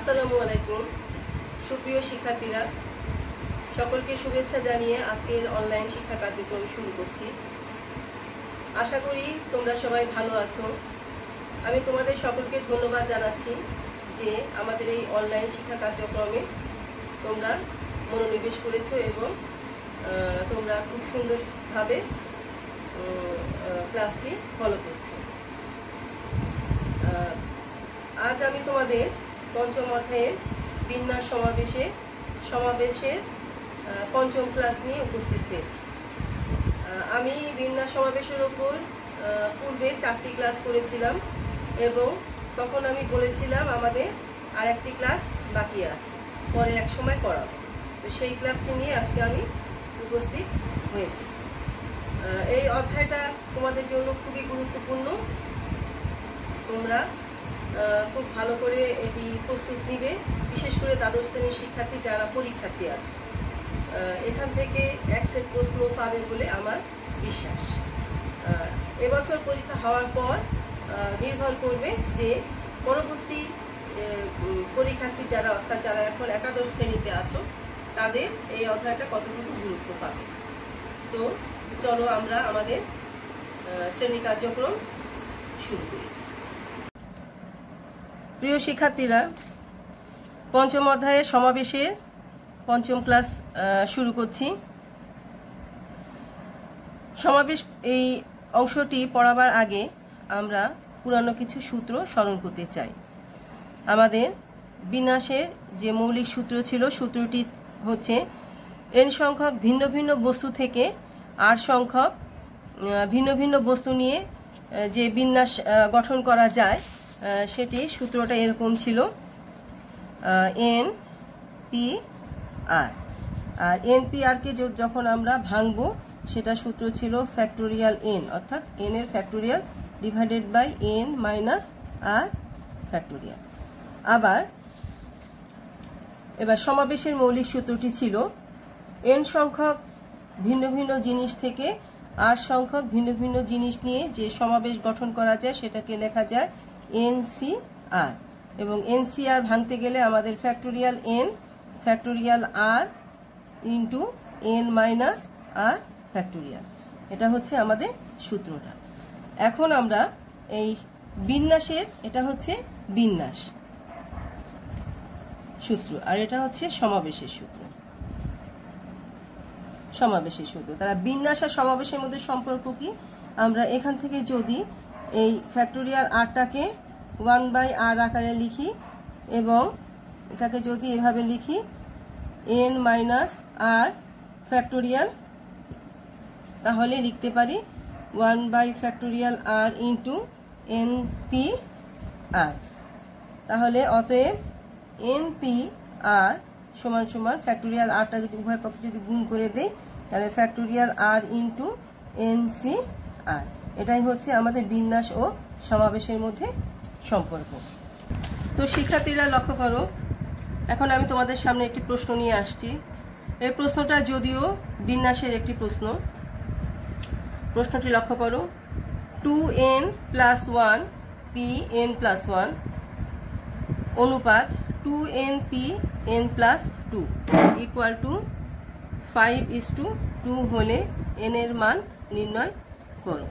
আসসালামু আলাইকুম সুপ্রিয় শিক্ষার্থীরা সকলকে শুভেচ্ছা জানিয়ে আজকের অনলাইন শিক্ষা কার্যক্রম শুরু করছি। আশা করি তোমরা সবাই ভালো আছো। আমি তোমাদের সকলকে ধন্যবাদ জানাচ্ছি যে আমাদের এই অনলাইন শিক্ষা কার্যক্রমে তোমরা মনোনিবেশ করেছো এবং তোমরা খুব সুন্দরভাবে ক্লাসটি ফলো করছো। আজ আমি তোমাদের পঞ্চম অধ্যায়ের বিন্যাস সমাবেশের পঞ্চম ক্লাস নিয়ে উপস্থিত হয়েছি। আমি বিন্যাস সমাবেশের উপর পূর্বে 4টি ক্লাস করেছিলাম এবং তখন আমি বলেছিলাম আমাদের আর একটি ক্লাস বাকি আছে, পরে এক সময় করাবো। তো সেই ক্লাসটি নিয়ে আজকে আমি উপস্থিত হয়েছি। এই অধ্যায়টা তোমাদের জন্য খুবই গুরুত্বপূর্ণ। তোমরা খুব ভালো করে এটি প্রস্তুত নিবে, বিশেষ করে দ্বাদশ শ্রেণীর শিক্ষার্থী যারা পরীক্ষার্থী আছে। এখান থেকে এক সেট প্রশ্ন পাবে বলে আমার বিশ্বাস। এবছর পরীক্ষা হওয়ার পর নির্ভর করবে যে পরবর্তী পরীক্ষার্থী যারা অর্থাৎ যারা এখন একাদশ শ্রেণীতে আছো তাদের এই অধ্যায়টা কতটুকু গুরুত্ব পাবে। তো চলো আমরা আমাদের শ্রেণী কার্যক্রম শুরু করি। প্রিয় শিক্ষার্থীরা, পঞ্চম অধ্যায়ের সমাবেশের পঞ্চম ক্লাস শুরু করছি। সমাবেশ এই অংশটি পড়াবার আগে আমরা পুরানো কিছু সূত্র স্মরণ করতে চাই। আমাদের বিন্যাসের যে মৌলিক সূত্র ছিল, সূত্রটি হচ্ছে n সংখ্যক ভিন্ন ভিন্ন বস্তু থেকে r সংখ্যক ভিন্ন ভিন্ন বস্তু নিয়ে যে বিন্যাস গঠন করা যায় সেটি সূত্রটা এরকম ছিল n p r। আর n p r কে যখন আমরা ভাঙবো সেটা সূত্র ছিল ফ্যাক্টোরিয়াল n, অর্থাৎ n এর factorial divided by n minus r factorial. এবার সমাবেশের মৌলিক সূত্রটি ছিল n সংখ্যক ভিন্ন ভিন্ন জিনিস থেকে r সংখ্যক ভিন্ন ভিন্ন জিনিস নিয়ে যে সমাবেশ গঠন করা যায় সেটাকে লেখা যায় NCR, এবং NCR ভাঙতে গেলে আমাদের factorial n factorial r into n minus r factorial, এটা হচ্ছে আমাদের সূত্রটা। এখন আমরা এই বিন্যাসের, এটা হচ্ছে বিন্যাস সূত্র আর এটা হচ্ছে সমাবেশের সূত্র। তারা বিন্যাস আর সমাবেশের মধ্যে সম্পর্ক কি, আমরা এখান থেকে যদি এই ফ্যাক্টোরিয়াল rটাকে 1/r আকারে লিখি এবং এটাকে যদি এভাবে লিখি n মাইনাস r ফ্যাক্টোরিয়াল, তাহলে লিখতে পারি 1/r ইন্টু npr। তাহলে অতএব npr সমান সমান ফ্যাক্টোরিয়াল rটা যদি উভয় পক্ষে যদি গুণ করে দেই তাহলে ফ্যাক্টোরিয়াল r ইন্টু ncr। এটাই হচ্ছে আমাদের বিন্যাস ও সমাবেশের মধ্যে সম্পর্ক। তো শিক্ষার্থীরা লক্ষ্য করো, এখন আমি তোমাদের সামনে একটি প্রশ্ন নিয়ে আসছি। এই প্রশ্নটা যদিও বিন্যাসের একটি প্রশ্ন। প্রশ্নটি লক্ষ্য করো, 2n + 1 pn + 1 অনুপাত 2n pn + 2 ইকুয়াল টু 5:2 হলে n এর মান নির্ণয় করো।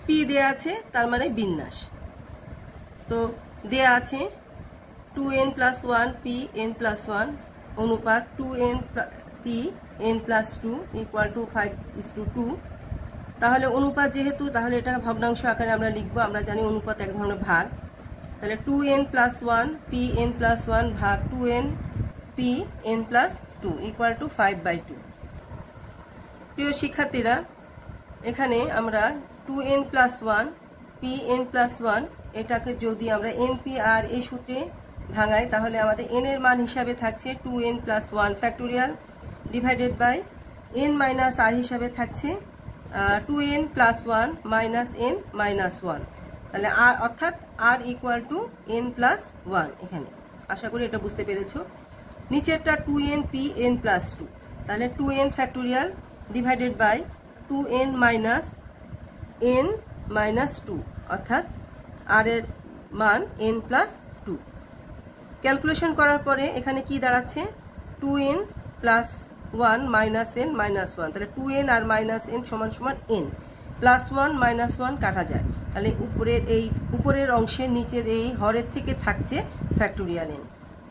p দেয়া আছে, তার মানে বিন্যাস। তো দেয়া আছে 2n + 1 pn + 1 অনুপাত 2n pn + 2 ইকুয়াল টু 5:2। তাহলে অনুপাত যেহেতু, তাহলে এটা ভগ্নাংশ আকারে আমরা লিখবো। আমরা জানি অনুপাত এক ধরনের ভাগ। তাহলে 2n + 1 pn + 1 ভাগ 2n pn + 2 ইকুয়াল টু 5/2। প্রিয় শিক্ষার্থীরা, এখানে আমরা 2n + 1 pn + 1 এটাকে যদি আমরা npr এই সূত্রে ভাঙাই তাহলে আমাদের n এর মান হিসাবে থাকছে 2n + 1 factorial divided by n minus r হিসাবে থাকছে 2n + 1 মাইনাস n মাইনাস 1। তাহলে r অর্থাৎ r ইকুয়াল টু n + 1। এখানে আশা করি এটা বুঝতে পেরেছো। নিচেরটা 2n pn + 2, তাহলে 2n factorial divided by 2n minus n minus 2, অর্থাৎ r এর মান n + 2। ক্যালকুলেশন করার পরে এখানে কি দাঁড়াচ্ছে 2n plus 1 minus n minus 1, তাহলে 2n আর মাইনাস n সমান সমান n, প্লাস 1 মাইনাস 1 কাটা যায়, তাহলে উপরের অংশে নিচের এই হরের থেকে থাকছে ফ্যাক্টোরিয়াল n,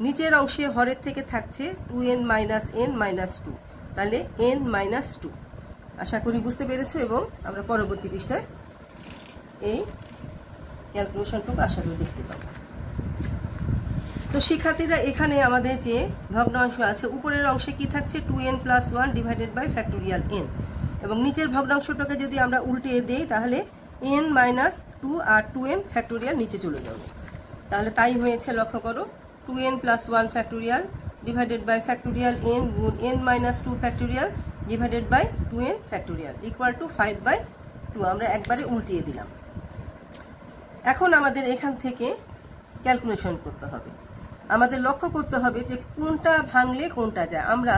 নিচের অংশে হরের থেকে থাকছে 2n মাইনাস n মাইনাস 2, তাহলে n মাইনাস 2। আশা করি বুঝতে পেরেছো এবং আমরা পরবর্তী পৃষ্ঠায় এই ক্যালকুলেশনটুকু আশা করি দেখতে পাবো। তো শিক্ষার্থীরা এখানে আমাদের যে ভগ্নাংশ আছে উপরের অংশে কি থাকছে 2n plus 1 divided by factorial n, এবং নিচের ভগ্নাংশটাকে যদি আমরা উল্টে দেই তাহলে n মাইনাস 2 আর 2n ফ্যাক্টোরিয়াল নিচে চলে যাবে, তাহলে তাই হয়েছে। লক্ষ্য করো 2n plus 1 factorial divided by factorial n গুণ n minus 2 factorial divided by 2n factorial equal to 5/2, আমরা একবারে উল্টিয়ে দিলাম। এখন আমাদের এখান থেকে ক্যালকুলেশন করতে হবে, আমাদের লক্ষ্য করতে হবে যে কোনটা ভাঙলে কোনটা যায়। আমরা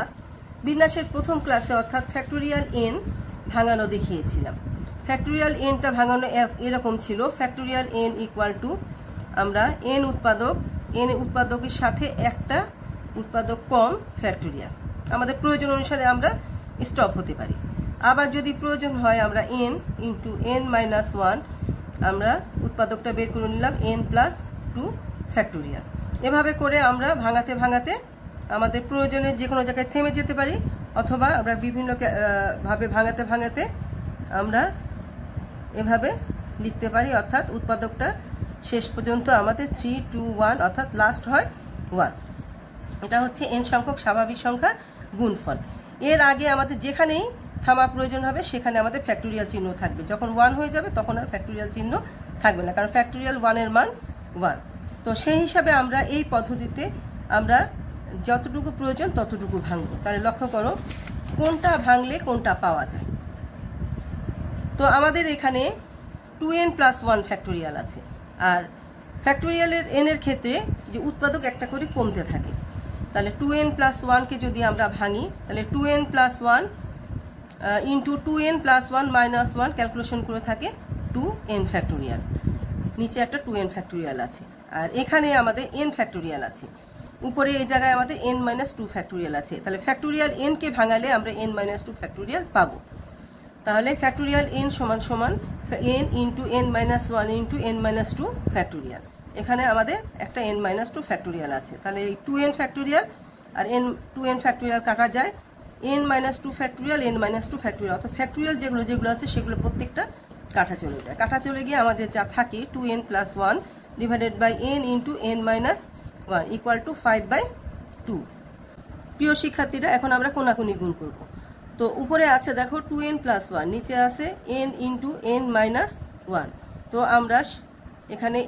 বিন্যাসের প্রথম ক্লাসে অর্থাৎ ফ্যাক্টোরিয়াল n ভাঙানো দেখিয়েছিলাম। ফ্যাক্টোরিয়াল nটা ভাঙানো এরকম ছিল, ফ্যাক্টোরিয়াল n ইকুয়াল টু আমরা n উৎপাদকের সাথে একটা উৎপাদক কম ফ্যাক্টোরিয়াল, আমাদের প্রয়োজন অনুসারে আমরা স্টপ হতে পারি। আবার যদি প্রয়োজন হয় আমরা n ইন্টু n মাইনাস 1 আমরা উৎপাদকটা বের করে নিলাম n প্লাস 2 ফ্যাক্টোরিয়াল। এভাবে করে আমরা ভাঙাতে ভাঙাতে আমাদের প্রয়োজনের যে কোনো জায়গায় থেমে যেতে পারি, অথবা আমরা বিভিন্ন ভাবে ভাঙাতে ভাঙাতে আমরা এভাবে লিখতে পারি, অর্থাৎ উৎপাদকটা শেষ পর্যন্ত আমাদের 3, 2, 1 অর্থাৎ লাস্ট হয় 1। এটা হচ্ছে n সংখ্যক স্বাভাবিক সংখ্যার গুণফল। এর আগে আমাদের যেখানেই থামা প্রয়োজন হবে সেখানে আমাদের ফ্যাক্টোরিয়াল চিহ্ন থাকবে, যখন 1 হয়ে যাবে তখন আর ফ্যাক্টোরিয়াল চিহ্ন থাকবে না, কারণ ফ্যাক্টোরিয়াল 1 এর মান 1। তো সেই হিসাবে আমরা এই পদ্ধতিতে আমরা যতটুকু প্রয়োজন ততটুকু ভাঙবো। তাহলে লক্ষ্য করো কোনটা ভাঙলে কোনটা পাওয়া যায়। তো আমাদের এখানে 2n প্লাস 1 ফ্যাক্টোরিয়াল আছে, আর ফ্যাক্টোরিয়ালের n এর ক্ষেত্রে যে উৎপাদক একটা করে কমতে থাকে, তাহলে 2n প্লাস 1কে যদি আমরা ভাঙি তাহলে 2n plus 1 into 2n plus 1 minus 1 calculation করে থাকে 2n ফ্যাক্টোরিয়াল, নিচে একটা 2n ফ্যাক্টোরিয়াল আছে, আর এখানে আমাদের n ফ্যাক্টোরিয়াল আছে, উপরে এই জায়গায় আমাদের n মাইনাস 2 ফ্যাক্টোরিয়াল আছে। তাহলে ফ্যাক্টোরিয়াল n কে ভাঙালে আমরা n মাইনাস 2 ফ্যাক্টোরিয়াল পাবো। তাহলে ফ্যাক্টোরিয়াল n সমান সমান n into n minus 1 into n minus 2 factorial. এখানে আমাদের একটা n মাইনাস 2 ফ্যাক্টোরিয়াল আছে, তাহলে এই 2n ফ্যাক্টোরিয়াল আর 2n ফ্যাক্টোরিয়াল কাটা যায়, n minus 2 factorial n minus 2 factorial, অর্থাৎ ফ্যাক্টোরিয়াল যেগুলো আছে সেগুলো প্রত্যেকটা কাটা চলে যায়। কাটা চলে গিয়ে আমাদের যা থাকে 2n plus 1 divided by n into n minus 1 equal to 5/2। প্রিয় শিক্ষার্থীরা, এখন আমরা কোনাকুনি গুণ করব। তো উপরে আছে দেখো 2n প্লাস 1, নিচে আছে n ইন্টু n মাইনাস 1। তো আমরা এখানে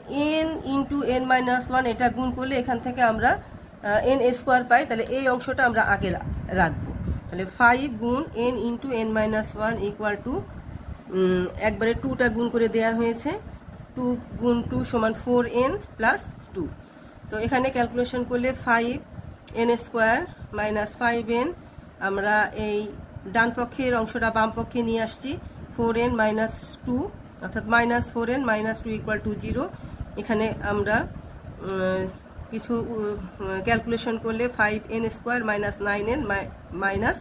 n ইন্টু n মাইনাস 1 এটা গুণ করলে এখান থেকে আমরা n স্কোয়ার পাই, তাহলে এই অংশটা আমরা আগে রাখবো। তাহলে 5 গুণ n into n minus 1 equal two একবারে 2টা গুণ করে দেওয়া হয়েছে, 2 গুণ 2 সমান 4n প্লাস 2। তো এখানে ক্যালকুলেশন করলে 5n স্কোয়ার মাইনাস 5n, আমরা এই ডান পক্ষের অংশটা বাম পক্ষে নিয়ে আসছি, 4n মাইনাস 2 অর্থাৎ minus 4n minus 2 equal to 0। এখানে আমরা কিছু ক্যালকুলেশন করলে 5n square minus 9n minus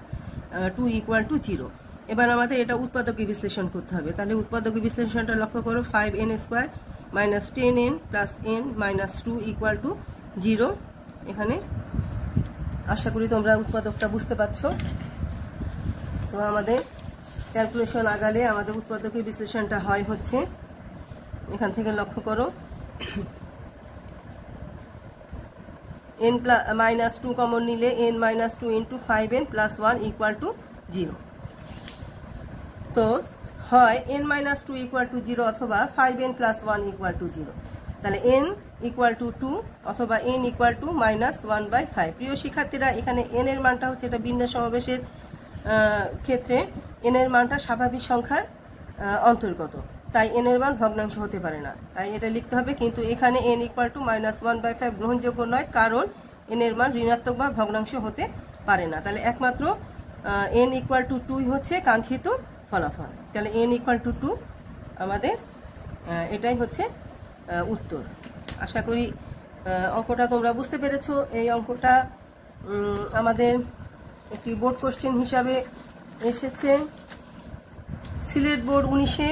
2 equal to 0। এবার আমাদের এটা উৎপাদকীয় বিশ্লেষণ করতে হবে, তাহলে উৎপাদকীয় বিশ্লেষণটা লক্ষ্য করো, 5n square minus 10n plus n minus 2 equal to 0। এখানে আশা করি তোমরা উৎপাদকটা বুঝতে পারছো। তো আমাদের ক্যালকুলেশন আগালে আমাদের উৎপাদকীয় বিশ্লেষণটা হয় হচ্ছে, এখান থেকে লক্ষ্য করো n মাইনাস 2 কমন নিলে n minus 2 into 5n plus 1 equal two 0। তো হয় n মাইনাস 2 ইকুয়াল টু 0 অথবা 5n প্লাস 1 ইকুয়াল টু 0। তাহলে n ইকুয়াল টু 2 অথবা n ইকুয়াল টু মাইনাস 1/5। প্রিয় শিক্ষার্থীরা, এখানে n এর মানটা হচ্ছে এটা বিন্যাস সমাবেশের ক্ষেত্রে n এর মানটা স্বাভাবিক সংখ্যার অন্তর্গত, তাই n এর মান ভগ্নাংশ হতে পারে না, তাই এটা লিখতে হবে। কিন্তু এখানে n ইকুয়াল টু মাইনাস 1/5 গ্রহণযোগ্য নয়, কারণ n এর মান ঋণাত্মক বা ভগ্নাংশ হতে পারে না। তাহলে একমাত্র n ইকুয়াল টু 2 হচ্ছে কাঙ্ক্ষিত ফলাফল। তাহলে n ইকুয়াল টু 2 আমাদের এটাই হচ্ছে উত্তর। আশা করি অঙ্কটা তোমরা বুঝতে পেরেছো। এই অঙ্কটা আমাদের একটি বোর্ড কোশ্চেন হিসাবে এসেছে। সিলেট বোর্ড 19-এ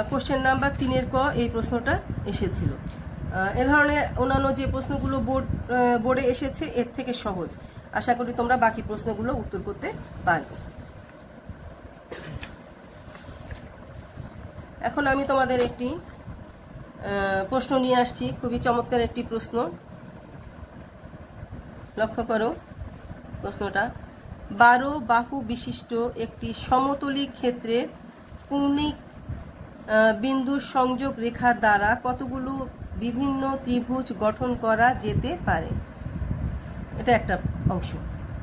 কোশ্চেন নাম্বার 3-এর ক এই প্রশ্নটা এসেছিল। এ ধরনের অন্যান্য যে প্রশ্নগুলো বোর্ডে এসেছে এর থেকে সহজ। আশা করি তোমরা বাকি প্রশ্নগুলো উত্তর করতে পারবে। এখন আমি তোমাদের একটি প্রশ্ন নিয়ে আসছি, খুবই চমৎকার একটি প্রশ্ন। লক্ষ্য করো প্রশ্নটা। 12 বাহু বিশিষ্ট একটি সমতলী ক্ষেত্রে কৌণিক বিন্দুর সংযোগ রেখা দ্বারা কতগুলো বিভিন্ন ত্রিভুজ গঠন করা যেতে পারে? এটা একটা অংশ।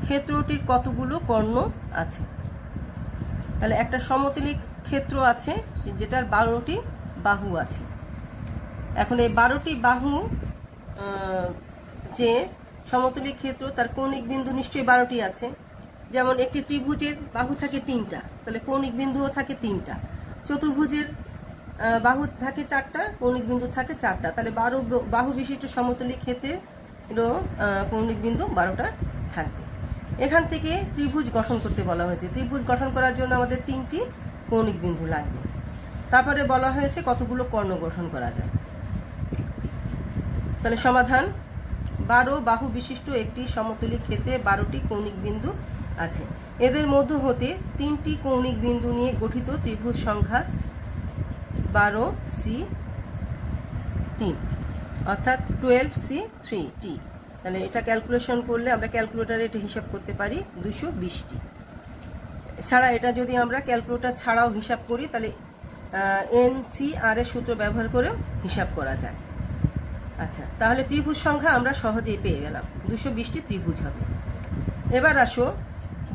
ক্ষেত্রটির কতগুলো কর্ণ আছে? তাহলে একটা সমতলী ক্ষেত্র আছে যেটার 12টি বাহু আছে। এখন এই 12টি বাহু যে সমতলী ক্ষেত্র তার কৌণিক বিন্দু নিশ্চয়ই 12টি আছে। যেমন একটি ত্রিভুজের বাহু থাকে 3টা, তাহলে কৌণিক বিন্দুও থাকে 3টা। চতুর্ভুজের বাহু থাকে 4টা, কৌণিক বিন্দু থাকে 4টা। তাহলে 12 বাহু বিশিষ্ট সমতলী ক্ষেত্রের কৌণিক বিন্দু 12টা থাকবে। এখান থেকে ত্রিভুজ গঠন করতে বলা হয়েছে। ত্রিভুজ গঠন করার জন্য আমাদের 3টি কৌণিক বিন্দু লাগবে। তারপরে বলা হয়েছে কতগুলো কর্ণ গঠন করা যায়। তাহলে সমাধান, 12 বাহু বিশিষ্ট একটি সমতলী ক্ষেত্রে 12টি কৌণিক বিন্দু আছে। এদের মধ্য হতে 3টি কৌণিক বিন্দু নিয়ে গঠিত ত্রিভুজ সংখ্যা 12C3 অর্থাৎ 12C3T। তাহলে এটা ক্যালকুলেশন করলে আমরা ক্যালকুলেটরে এটা হিসাব করতে পারি 220টি। এছাড়া এটা যদি আমরা ক্যালকুলেটর ছাড়াও হিসাব করি তাহলে NCR এর সূত্র ব্যবহার করে হিসাব করা যায়। আচ্ছা, তাহলে ত্রিভুজ সংখ্যা আমরা সহজেই পেয়ে গেলাম, 220টি ত্রিভুজ হবে। এবার আসো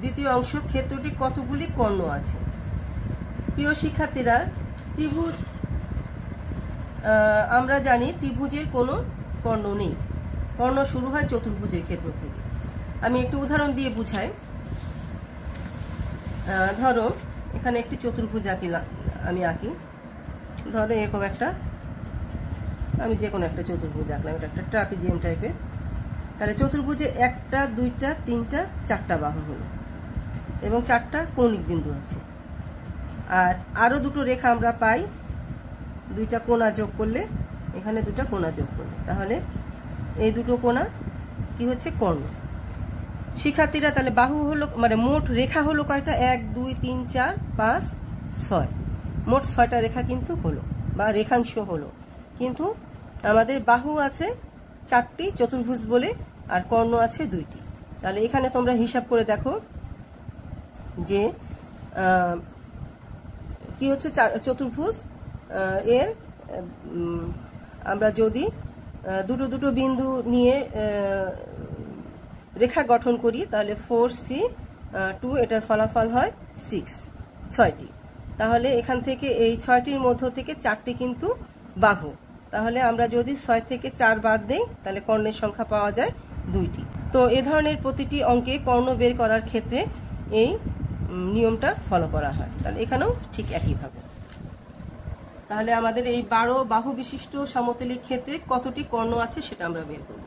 দ্বিতীয় অংশ, ক্ষেত্রটি কতগুলি কর্ণ আছে? প্রিয় শিক্ষার্থীরা, ত্রিভুজ আমরা জানি ত্রিভুজের কোনো কর্ণ নেই। কর্ণ শুরু হয় চতুর্ভুজের ক্ষেত্র থেকে। আমি একটু উদাহরণ দিয়ে বুঝাই। ধরো এখানে একটি চতুর্ভুজ আমি আঁকি। ধরো এরকম একটা, আমি যে কোনো একটা চতুর্ভুজ আঁকলাম, এটা একটা ট্রাপিজিয়াম টাইপের। তাহলে চতুর্ভুজে 1টা 2টা 3টা 4টা বাহু হলো এবং 4টা কৌণিক বিন্দু আছে। আর আরো দুটো রেখা আমরা পাই, 2টা কোণা যোগ করলে, এখানে 2টা কোণা যোগ করলে, তাহলে এই দুটো কোণা কি হচ্ছে? কর্ণ। শিক্ষার্থীরা, তাহলে বাহু হলো মানে মোট রেখা হলো কয়টা? 1 2 3 4 5 6, মোট 6টা রেখা কিন্তু হলো বা রেখাংশ হলো। কিন্তু আমাদের বাহু আছে 4টি চতুর্ভুজ বলে, আর কর্ণ আছে 2টি। তাহলে এখানে তোমরা হিসাব করে দেখো যে কি হচ্ছে চতুর্ভুজ এর আমরা যদি দুটো বিন্দু নিয়ে রেখা গঠন করি তাহলে 4C2 এটার ফলাফল হয় 6টি। তাহলে এখান থেকে এই 6টির মধ্য থেকে 4টি কিন্তু বাহু। তাহলে আমরা যদি 6 থেকে 4 বাদ দেই তাহলে কর্ণের সংখ্যা পাওয়া যায় 2টি। তো এ ধরনের প্রতিটি অঙ্কে কর্ণ বের করার ক্ষেত্রে এই নিয়মটা ফলো করা হয়। তাহলে এখানেও ঠিক একইভাবে। তাহলে আমাদের এই 12 বাহু বিশিষ্ট সমতলী ক্ষেত্রে কতটি কর্ণ আছে সেটা আমরা বের করব।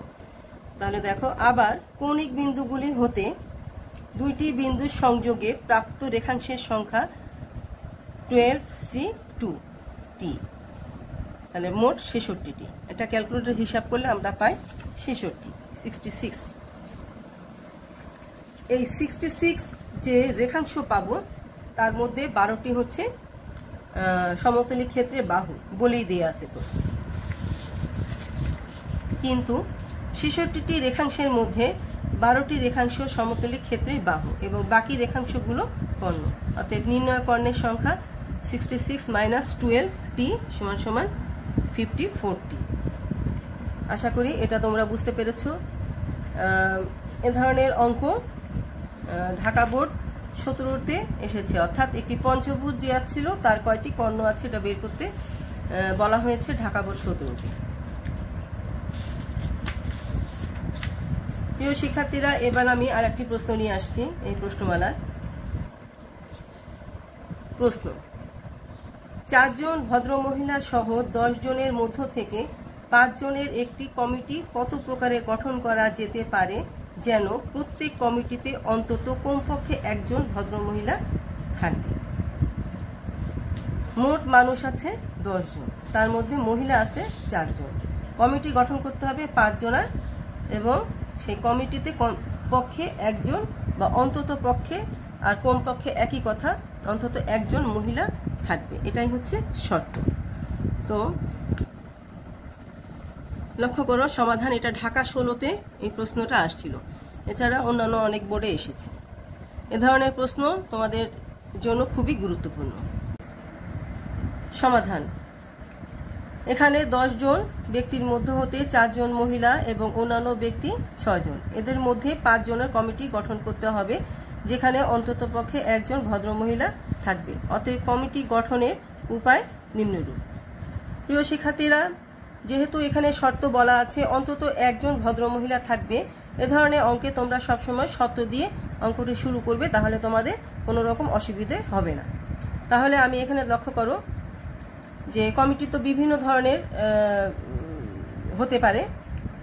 তাহলে দেখো, আবার কৌণিক বিন্দুগুলি হতে 2টি বিন্দুর সংযোগে প্রাপ্ত রেখাংশের সংখ্যা 12C2T। তাহলে মোট 66টি। এটা ক্যালকুলেটর হিসাব করলে আমরা পাই 66। এই 66 যে রেখাংশ পাবো তার মধ্যে 12টি হচ্ছে সমতলী ক্ষেত্রে বাহু বলেই দেয়া আছে প্রশ্ন। কিন্তু 66টি রেখাংশের মধ্যে 12টি রেখাংশ সমতলী ক্ষেত্রে বাহু এবং বাকি রেখাংশগুলো কর্ণ। অতএব নির্ণয় কর্ণের সংখ্যা 66 - 12T = 54টি। আশা করি এটা তোমরা বুঝতে পেরেছো। এ ধরনের অঙ্ক ঢাকা বোর্ড 17তে এসেছে, অর্থাৎ একটি পঞ্চভুজ দেওয়া ছিল তার কয়টি কর্ণ আছে এটা বের করতে বলা হয়েছে ঢাকা বোর্ড 17তে। প্রিয় শিক্ষার্থীরা, এবার আমি আর একটি প্রশ্ন নিয়ে আসছি এই প্রশ্নমালার। প্রশ্ন: 4 জন ভদ্রমহিলা সহ 10 জনের মধ্য থেকে 5 জনের একটি কমিটি কত প্রকারে গঠন করা যেতে পারে যেন প্রত্যেক কমিটিতে অন্তত কমপক্ষে একজন ভদ্রমহিলা থাকবে। মোট মানুষ আছে 10 জন, তার মধ্যে মহিলা আছে 4 জন। কমিটি গঠন করতে হবে 5 জনের এবং সেই কমিটিতে পক্ষে একজন বা অন্তত পক্ষে, আর কমপক্ষে একই কথা, অন্তত একজন মহিলা থাকবে, এটাই হচ্ছে শর্ত। তো লক্ষ্য করো সমাধান, এটা ঢাকা 16তে এই প্রশ্নটা আসছিল, এছাড়া অন্যান্য অনেক বোর্ডে এসেছে। এ ধরনের প্রশ্ন তোমাদের জন্য খুবই গুরুত্বপূর্ণ। সমাধান, এখানে 10 জন ব্যক্তির মধ্য হতে 4 জন মহিলা এবং অন্যান্য ব্যক্তি 6 জন, এদের মধ্যে 5 জনের কমিটি গঠন করতে হবে যেখানে অন্ততপক্ষে একজন ভদ্রমহিলা থাকবে। অতএব কমিটি গঠনের উপায় নিম্নরূপ। প্রিয় শিক্ষার্থীরা, যেহেতু এখানে শর্ত বলা আছে অন্তত একজন ভদ্রমহিলা থাকবে, এ ধরনের অঙ্কে তোমরা সবসময় শর্ত দিয়ে অঙ্কটি শুরু করবে, তাহলে তোমাদের কোনো রকম অসুবিধে হবে না। তাহলে আমি এখানে লক্ষ্য করো যে কমিটি তো বিভিন্ন ধরনের হতে পারে,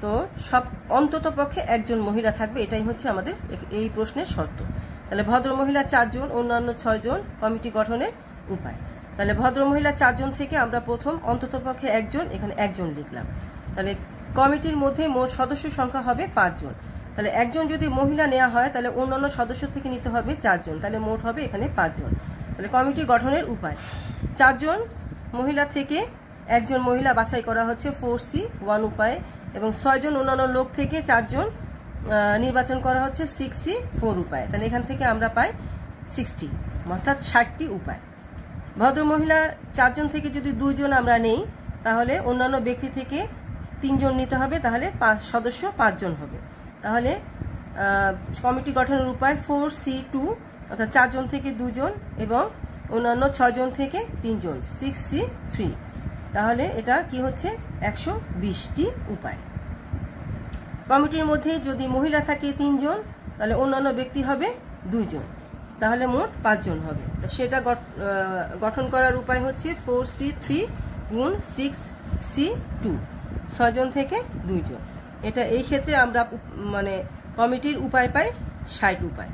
তো সব অন্তত পক্ষে একজন মহিলা থাকবে, এটাই হচ্ছে আমাদের এই প্রশ্নের শর্ত। তাহলে ভদ্রমহিলা 4 জন, অন্যান্য 6 জন, কমিটি গঠনের উপায়। তাহলে ভদ্রমহিলা 4 জন থেকে আমরা প্রথম অন্তত পক্ষে একজন, এখানে একজন লিখলাম। তাহলে কমিটির মধ্যে মোট সদস্য সংখ্যা হবে 5 জন। তাহলে একজন যদি মহিলা নেওয়া হয় তাহলে অন্যান্য সদস্য থেকে নিতে হবে 4 জন, তাহলে মোট হবে এখানে 5 জন। তাহলে কমিটি গঠনের উপায়, 4 জন মহিলা থেকে একজন মহিলা বাছাই করা হচ্ছে 4C1 উপায়, এবং 6 জন অন্যান্য লোক থেকে 4 জন নির্বাচন করা হচ্ছে 6C4 উপায়। তাহলে এখান থেকে আমরা পাই 60, অর্থাৎ 60টি উপায়। ভদ্রমহিলা 4 জন থেকে যদি 2 জন আমরা নেই তাহলে অন্যান্য ব্যক্তি থেকে 3 জন নিতে হবে, তাহলে সদস্য 5 জন হবে। তাহলে কমিটি গঠনের উপায় 4C2, অর্থাৎ 4 জন থেকে 2 জন এবং অন্যান্য 6 জন থেকে 3 জন, 6C3। তাহলে এটা কি হচ্ছে 120টি উপায়। কমিটির মধ্যে যদি মহিলা থাকে 3 জন তাহলে অন্যান্য ব্যক্তি হবে 2 জন, তাহলে মোট 5 জন হবে। সেটা গঠন করার উপায় হচ্ছে 4C3 গুণ 6C2, 6 জন থেকে 2 জন। এটা এই ক্ষেত্রে আমরা মানে কমিটির উপায় পাই 60 উপায়।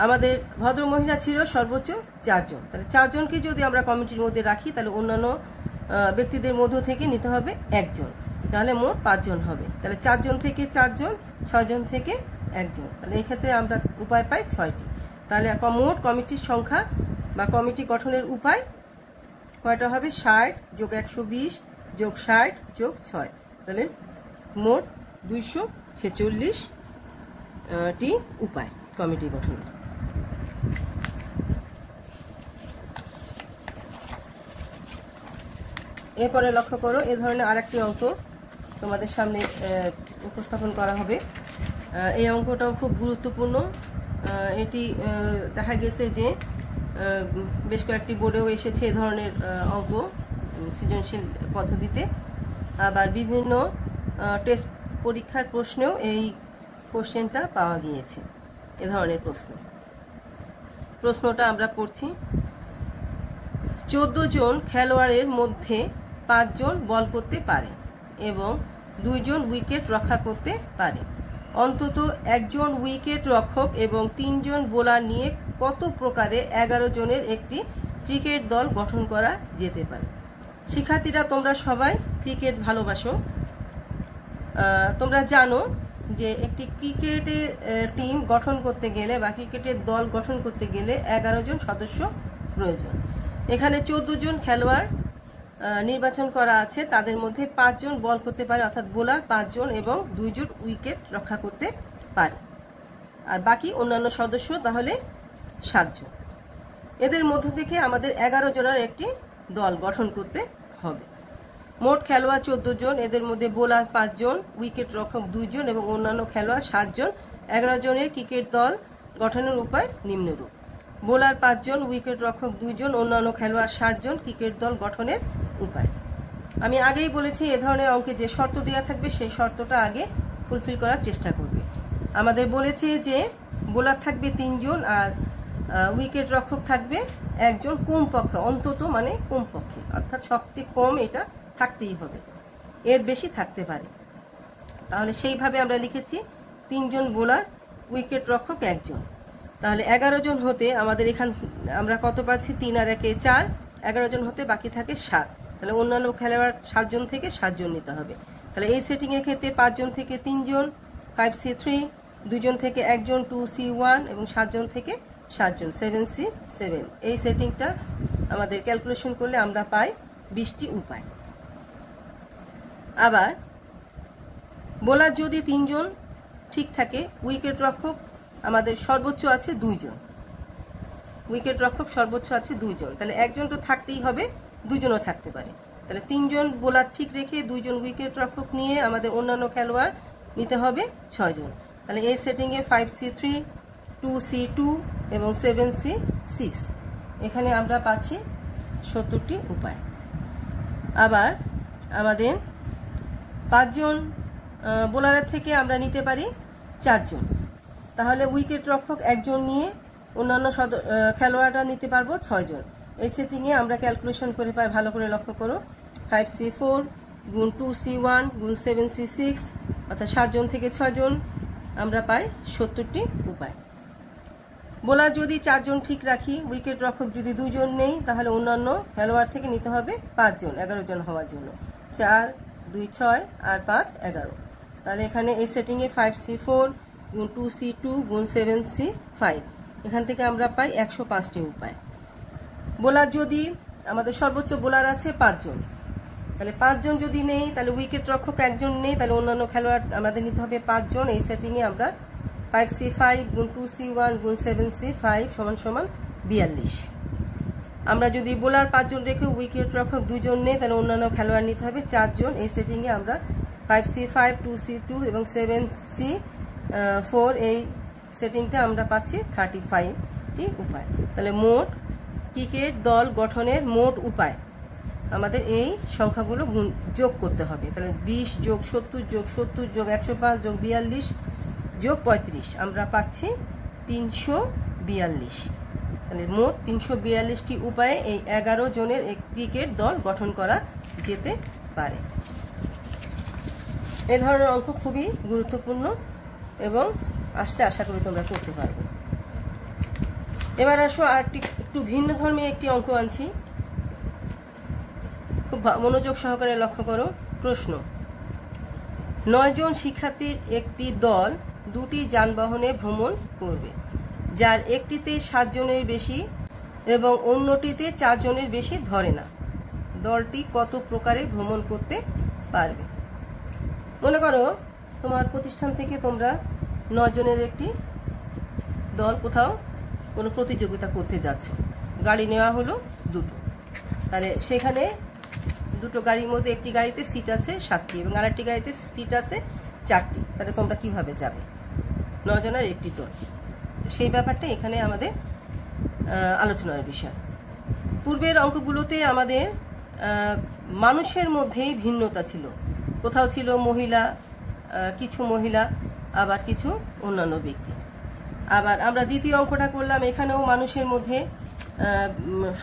আমাদের ভদ্র মহিলা ছিল সর্বোচ্চ 4 জন, তাহলে 4 জনকে যদি আমরা কমিটির মধ্যে রাখি তাহলে অন্যান্য ব্যক্তিদের মধ্য থেকে নিতে হবে একজন, তাহলে মোট 5 জন হবে। তাহলে 4 জন থেকে 4 জন, 6 জন থেকে একজন, তাহলে এই ক্ষেত্রে আমরা উপায় পাই 6টি। তাহলে মোট কমিটির সংখ্যা বা কমিটি গঠনের উপায় কয়টা হবে? 60 যোগ 120 যোগ 60 যোগ 6, তাহলে মোট 246টি উপায় কমিটি গঠনের। এরপরে লক্ষ্য করো, এ ধরনের আরেকটি অঙ্ক তোমাদের সামনে উপস্থাপন করা হবে। এই অঙ্কটাও খুব গুরুত্বপূর্ণ। এটি দেখা গেছে যে বেশ কয়েকটি বোর্ডেও এসেছে এ ধরনের অঙ্ক সৃজনশীল পদ্ধতিতে, আবার বিভিন্ন টেস্ট পরীক্ষার প্রশ্নেও এই কোশ্চেনটা পাওয়া গিয়েছে। এ ধরনের প্রশ্নটা আমরা পড়ছি। 14 জন খেলোয়াড়ের মধ্যে 5 জন বল করতে পারে এবং 2 জন উইকেট রক্ষা করতে পারে। অন্তত একজন উইকেট রক্ষক এবং 3 জন বোলার নিয়ে কত প্রকারে 11 জনের একটি ক্রিকেট দল গঠন করা যেতে পারে? শিক্ষার্থীরা, তোমরা সবাই ক্রিকেট ভালোবাসো। তোমরা জানো যে একটি ক্রিকেটের টিম গঠন করতে গেলে বা ক্রিকেটের দল গঠন করতে গেলে 11 জন সদস্য প্রয়োজন। এখানে 14 জন খেলোয়াড় নির্বাচন করা আছে, তাদের মধ্যে 5 জন বল করতে পারে, অর্থাৎ বোলার 5 জন এবং 2 জন উইকেট রক্ষা করতে পারে, আর বাকি অন্যান্য সদস্য তাহলে 7 জন। এদের মধ্য থেকে আমাদের 11 জনের একটি দল গঠন করতে হবে। মোট খেলোয়াড় 14 জন, এদের মধ্যে বোলার 5 জন, উইকেট রক্ষক 2 জন এবং অন্যান্য খেলোয়াড় 7 জন। 11 জনের ক্রিকেট দল গঠনের উপায় নিম্নরূপ। বোলার 5 জন, উইকেট রক্ষক 2 জন, অন্যান্য খেলোয়াড় 7 জন, ক্রিকেট দল গঠনের উপায়। আমি আগেই বলেছি এ ধরনের অঙ্কে যে শর্ত দেওয়া থাকবে সেই শর্তটা আগে ফুলফিল করার চেষ্টা করবে। আমাদের বলেছে যে বোলার থাকবে 3 জন আর উইকেট রক্ষক থাকবে 1 জন, কমপক্ষে, অন্তত মানে কমপক্ষে, অর্থাৎ সবচেয়ে কম এটা থাকতেই হবে। এর বেশি থাকতে পারে। তাহলে সেইভাবে আমরা লিখেছি 3 জন বোলার, উইকেট রক্ষক 1 জন। তাহলে 11 জন হতে আমাদের এখান আমরা কত পাচ্ছি? 3 আর 1 4, 11 জন হতে বাকি থাকে 7। তাহলে অন্যান্য খেলোয়াড় 7 জন থেকে 7 জন নিতে হবে। তাহলে এই সেটিং এর ক্ষেত্রে 5 জন থেকে 3 জন, 5C3, 2 জন থেকে 1 জন 2C1 এবং 7 জন থেকে 7 জন 7C7। এই সেটিংটা আমাদের ক্যালকুলেশন করলে আমরা পাই 20টি উপায়। আবার বোলার যদি 3 জন ঠিক থাকে, উইকেট রক্ষক আমাদের সর্বোচ্চ আছে 2 জন, উইকেট রক্ষক সর্বোচ্চ আছে 2 জন। তাহলে 1 জন তো থাকতেই হবে, 2 জনও থাকতে পারে। তাহলে 3 জন বোলার ঠিক রেখে 2 জন উইকেট রক্ষক নিয়ে আমাদের অন্যান্য খেলোয়াড় নিতে হবে 6 জন। তাহলে এই সেটিংয়ে 5C3, 2C2 এবং 7C6। এখানে আমরা পাচ্ছি 70টি উপায়। আবার আমাদের 5 জন বোলারের থেকে আমরা নিতে পারি 4 জন। তাহলে উইকেট রক্ষক 1 জন নিয়ে অন্যান্য খেলোয়াড়রা নিতে পারবো 6 জন। এই সেটিংয়ে আমরা ক্যালকুলেশন করে পাই, ভালো করে লক্ষ্য করো, 5C4 গুণ 2C1 গুণ 7C6, অর্থাৎ 7 জন থেকে 6 জন আমরা পাই 70টি উপায়। বোলার যদি 4 জন ঠিক রাখি, উইকেট রক্ষক যদি 2 জন নেই, তাহলে অন্যান্য খেলোয়াড় থেকে নিতে হবে 5 জন, 11 জন হওয়ার জন্য। 4, 2, 6 আর 5, 11। তাহলে এখানে এই সেটিংয়ে 5C4 গুণ 2C2 গুণ 7C5, এখান থেকে আমরা পাই 105টি উপায়। বোলার যদি আমাদের সর্বোচ্চ বোলার আছে 5 জন, তাহলে 5 জন যদি নেই, তাহলে উইকেট রক্ষক 1 জন নেই, তাহলে অন্যান্য খেলোয়াড় আমাদের নিতে হবে 5 জন। এই সেটিংয়ে আমরা 5C5 গুণ 2C1 গুণ 7C5 সমান সমান 42। আমরা যদি বোলার 5 জন রেখে উইকেট রক্ষক 2 জন নেই, তাহলে অন্যান্য খেলোয়াড় নিতে হবে 4 জন। এই সেটিংয়ে আমরা 5C5, 2C2 এবং 7C4 এই সেটিংটা আমরা পাচ্ছি 35টি উপায়। তাহলে মোট ক্রিকেট দল গঠনের মোট উপায় আমাদের এই সংখ্যাগুলো যোগ করতে হবে। তাহলে 20 যোগ 70 যোগ 70 যোগ 105 যোগ 42 যোগ 35 আমরা পাচ্ছি 342। তাহলে মোট 342টি উপায়ে এই 11 জনের এক ক্রিকেট দল গঠন করা যেতে পারে। এই ধরনের অঙ্ক খুবই গুরুত্বপূর্ণ এবং আসলে আশা করি তোমরা করতে পারবে। এবার আসো আর একটু ভিন্ন ধর্মী একটি অঙ্ক আনছি, খুব মনোযোগ সহকারে লক্ষ্য করো। প্রশ্ন: 9 জন শিক্ষার্থীর একটি দল 2টি যানবাহনে ভ্রমণ করবে, যার একটিতে 7 জনের বেশি এবং অন্যটিতে 4 জনের বেশি ধরে না। দলটি কত প্রকারে ভ্রমণ করতে পারবে? মনে করো তোমার প্রতিষ্ঠান থেকে তোমরা 9 জনের একটি দল কোথাও কোনো প্রতিযোগিতা করতে যাচ্ছ। গাড়ি নেওয়া হলো 2টো, তাহলে সেখানে 2টো গাড়ির মধ্যে একটি গাড়িতে সিট আছে 7টি এবং আরেকটি গাড়িতে সিট আছে 4টি। তাহলে তোমরা কিভাবে যাবে? 9 জনের একটি দল, সেই ব্যাপারটা এখানে আমাদের আলোচনার বিষয়। পূর্বের অঙ্কগুলোতে আমাদের মানুষের মধ্যেই ভিন্নতা ছিল, কোথাও ছিল মহিলা, কিছু মহিলা, আবার কিছু অন্যান্য ব্যক্তি। আবার আমরা দ্বিতীয় অঙ্কটা করলাম, এখানেও মানুষের মধ্যে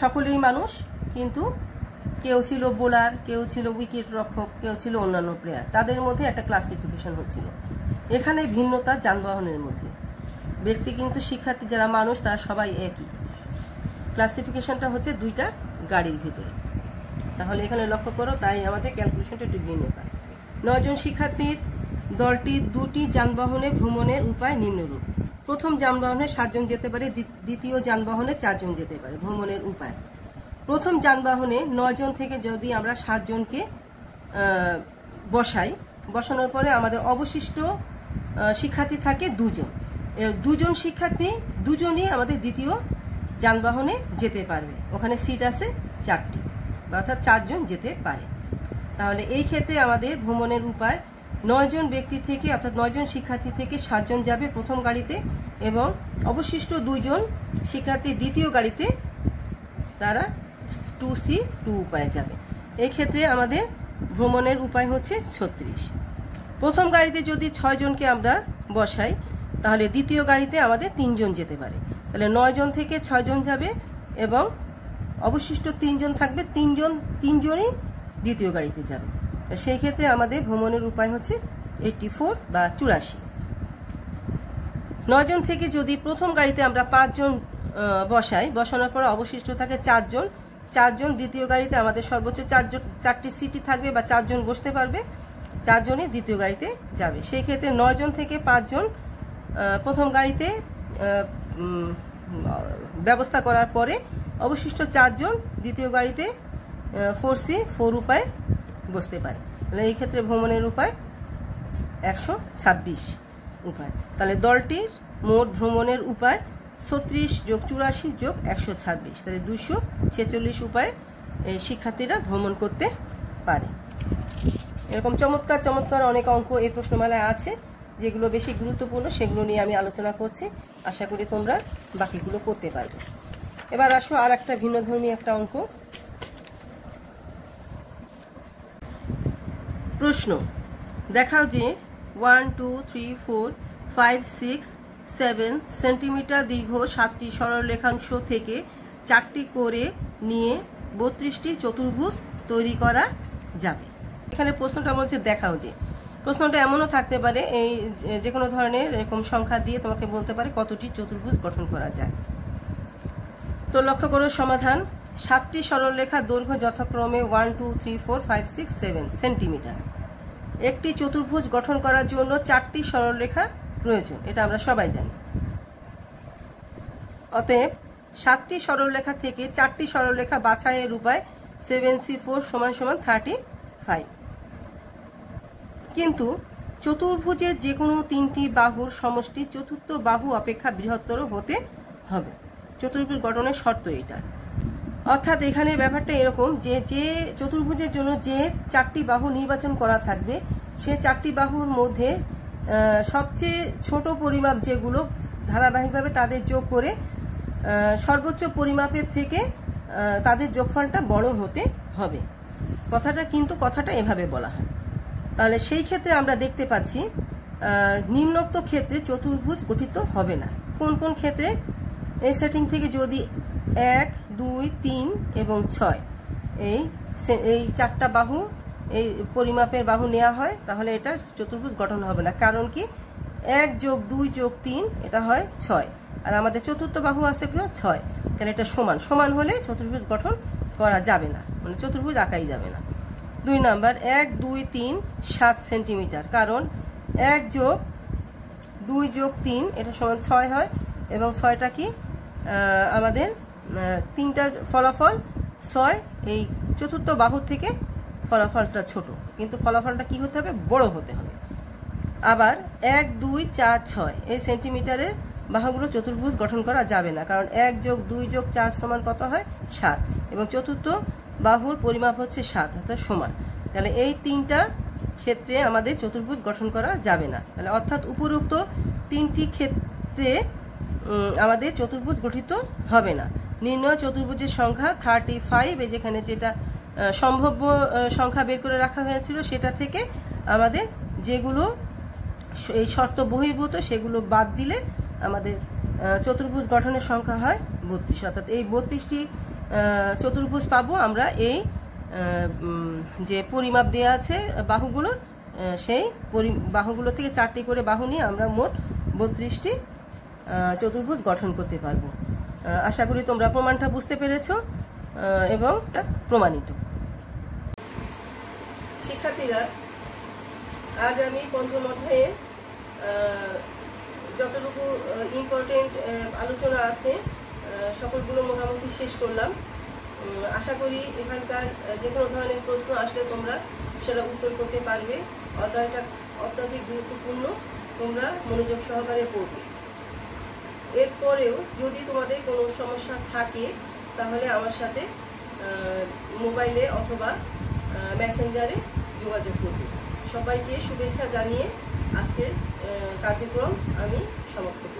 সকলেই মানুষ, কিন্তু কেউ ছিল বোলার, কেউ ছিল উইকেট রক্ষক, কেউ ছিল অন্যান্য প্লেয়ার, তাদের মধ্যে একটা ক্লাসিফিকেশন হচ্ছিল। এখানে ভিন্নতা যানবাহনের মধ্যে, ব্যক্তি কিন্তু শিক্ষার্থী যারা মানুষ তারা সবাই একই, ক্লাসিফিকেশনটা হচ্ছে 2টা গাড়ির ভিতরে। তাহলে এখানে লক্ষ্য করো, তাই আমাদের ক্যালকুলেশনটা একটু ভিন্নতা। 9 জন শিক্ষার্থীর দলটি 2টি যানবাহনে ভ্রমণের উপায় নিম্নরূপ। প্রথম যানবাহনে 7 জন যেতে পারে, দ্বিতীয় যানবাহনে 4 জন যেতে পারে। ভ্রমণের উপায়: প্রথম যানবাহনে 9 জন থেকে যদি আমরা 7 জনকে বসানোর পরে আমাদের অবশিষ্ট শিক্ষার্থী থাকে 2 জন। 2 জন শিক্ষার্থী 2 জনই আমাদের দ্বিতীয় যানবাহনে যেতে পারবে, ওখানে সিট আছে 4টি, অর্থাৎ 4 জন যেতে পারে। তাহলে এই ক্ষেত্রে আমাদের ভ্রমণের উপায় 9 জন ব্যক্তি থেকে, অর্থাৎ 9 জন শিক্ষার্থী থেকে 7 জন যাবে প্রথম গাড়িতে এবং অবশিষ্ট 2 জন শিক্ষার্থী দ্বিতীয় গাড়িতে, তারা 2C2 উপায়ে যাবে। এই ক্ষেত্রে আমাদের ভ্রমণের উপায় হচ্ছে 36। প্রথম গাড়িতে যদি 6 জনকে আমরা বসাই, তাহলে দ্বিতীয় গাড়িতে আমাদের 3 জন যেতে পারে। তাহলে 9 জন থেকে 6 জন যাবে এবং অবশিষ্ট 3 জন থাকবে, 3 জনই দ্বিতীয় গাড়িতে যাবে। সেই ক্ষেত্রে আমাদের ভ্রমণের উপায় হচ্ছে 84 বা 84। 9 জন থেকে যদি প্রথম গাড়িতে আমরা 5 জন বসাই, বসানোর পর অবশিষ্ট থাকে 4 জন, 4 জন দ্বিতীয় গাড়িতে আমাদের সর্বোচ্চ 4টি সিটই থাকবে বা 4 জন বসতে পারবে, 4 জনই দ্বিতীয় গাড়িতে যাবে। সেই ক্ষেত্রে 9 জন থেকে 5 জন প্রথম গাড়িতে ব্যবস্থা করার পরে অবশিষ্ট 4 জন দ্বিতীয় গাড়িতে 4C 4 উপায় বসতে পারে। তাহলে এই ক্ষেত্রে ভ্রমণের উপায় 126 উপায়। তাহলে দলটির মোট ভ্রমণের উপায় 36 + 84 + 126, তাহলে 246 উপায়ে শিক্ষার্থীরা ভ্রমণ করতে পারে। এরকম চমৎকার চমৎকার অনেক অঙ্ক এই প্রশ্নমালায় আছে, যেগুলো বেশি গুরুত্বপূর্ণ সেগুলো নিয়ে আমি আলোচনা করছি। আশা করি তোমরা বাকিগুলো করতে পারবে। এবার আসো আর একটা ভিন্নধর্মী একটা অঙ্ক। প্রশ্ন, দেখাও যে 1 2 3 4 5 6 7 সেন্টিমিটার দীর্ঘ 7টি সরলরেখাংশ থেকে 4টি করে নিয়ে 32টি চতুর্ভুজ তৈরি করা যাবে। এখানে প্রশ্নটা বলছে দেখাও যে। প্রশ্নটা এমনও থাকতে পারে, এই যে কোনো ধরনের এরকম সংখ্যা দিয়ে তোমাকে বলতে পারে কতটি চতুর্ভুজ গঠন করা যায়। তো লক্ষ্য করো সমাধান। 7টি সরলরেখার দৈর্ঘ্য যথাক্রমে 1 2 3 4 5 6 7 সেন্টিমিটার। একটি চতুর্ভুজ গঠন করার জন্য 4টি সরলরেখা প্রয়োজন, এটা আমরা সবাই জানি। অতএব 7টি সরলরেখা থেকে 4টি সরলরেখা বাছাইয়ের উপায় 7C4 = 35। কিন্তু চতুর্ভুজের যে কোনো 3টি বাহুর সমষ্টি চতুর্থ বাহু অপেক্ষা বৃহত্তর হতে হবে। চতুর্ভুজ গঠনের শর্ত এটা। অর্থাৎ এখানে ব্যাপারটা এরকম যে চতুর্ভুজের জন্য যে 4টি বাহু নির্বাচন করা থাকবে, সে 4টি বাহুর মধ্যে সবচেয়ে ছোট পরিমাপ যেগুলো ধারাবাহিকভাবে তাদের যোগ করে সর্বোচ্চ পরিমাপের থেকে তাদের যোগফলটা বড় হতে হবে। কথাটা এভাবে বলা হয়। তাহলে সেই ক্ষেত্রে আমরা দেখতে পাচ্ছি নিম্নোক্ত ক্ষেত্রে চতুর্ভুজ গঠিত হবে না। কোন কোন ক্ষেত্রে? এই সেটিং থেকে যদি 1 2 3 এবং 6 এই 4টা বাহু এই পরিমাপের বাহু নেওয়া হয়, তাহলে এটা চতুর্ভুজ গঠন হবে না। কারণ কি? 1 + 2 + 3 এটা হয় 6, আর আমাদের চতুর্থ বাহু আছে কি 6, তাহলে এটা সমান সমান হলে চতুর্ভুজ গঠন করা যাবে না, মানে চতুর্ভুজ আঁকাই যাবে না। 2 নাম্বার 1 2 3 7 সেন্টিমিটার, কারণ 1 + 2 + 3 এটা সমান 6 হয়, এবং 6টা কি আমাদের 3টা ফলাফল 6, এই চতুর্থ বাহু থেকে ফলাফলটা ছোট, কিন্তু ফলাফলটা কি হতে হবে? বড় হতে হবে। আবার 1 2 4 6 এই সেন্টিমিটারের বাহুগুলো চতুর্ভুজ গঠন করা যাবে না, কারণ 1 + 2 + 4 সমান কত হয়? 7, এবং চতুর্থ বাহুর পরিমাপ হচ্ছে 7, অর্থাৎ সমান। তাহলে এই 3টা ক্ষেত্রে আমাদের চতুর্ভুজ গঠন করা যাবে না। তাহলে অর্থাৎ উপরোক্ত 3টি ক্ষেত্রে আমাদের চতুর্ভুজ গঠিত হবে না। নির্ণয় চতুর্ভুজের সংখ্যা 35, যেখানে যেটা সম্ভাব্য সংখ্যা বের করে রাখা হয়েছিল সেটা থেকে আমাদের যেগুলো এই শর্ত বহির্ভূত সেগুলো বাদ দিলে আমাদের চতুর্ভুজ গঠনের সংখ্যা হয় 32। অর্থাৎ এই 32টি চতুর্ভুজ পাবো আমরা এই যে পরিমাপ দেওয়া আছে বাহুগুলোর, সেই বাহুগুলো থেকে 4টি করে বাহু নিয়ে আমরা মোট 32টি চতুর্ভুজ গঠন করতে পারবো। আশা করি তোমরা প্রমাণটা বুঝতে পেরেছ এবং প্রমাণিত। শিক্ষার্থীরা, আজ আমি পঞ্চম অধ্যায়ে যতটুকু ইম্পর্টেন্ট আলোচনা আছে সকলগুলো মোটামুটি শেষ করলাম। আশা করি এখানকার যে কোনো ধরনের প্রশ্ন আসলে তোমরা সেটা উত্তর করতে পারবে। অধ্যায়টা অত্যধিক গুরুত্বপূর্ণ, তোমরা মনোযোগ সহকারে পড়বে। এরপরেও যদি তোমাদের কোনো সমস্যা থাকে তাহলে আমার সাথে মোবাইলে অথবা মেসেঞ্জারে যোগাযোগ করবে। সবাইকে শুভেচ্ছা জানিয়ে আজকের কার্যক্রম আমি সমাপ্ত করছি।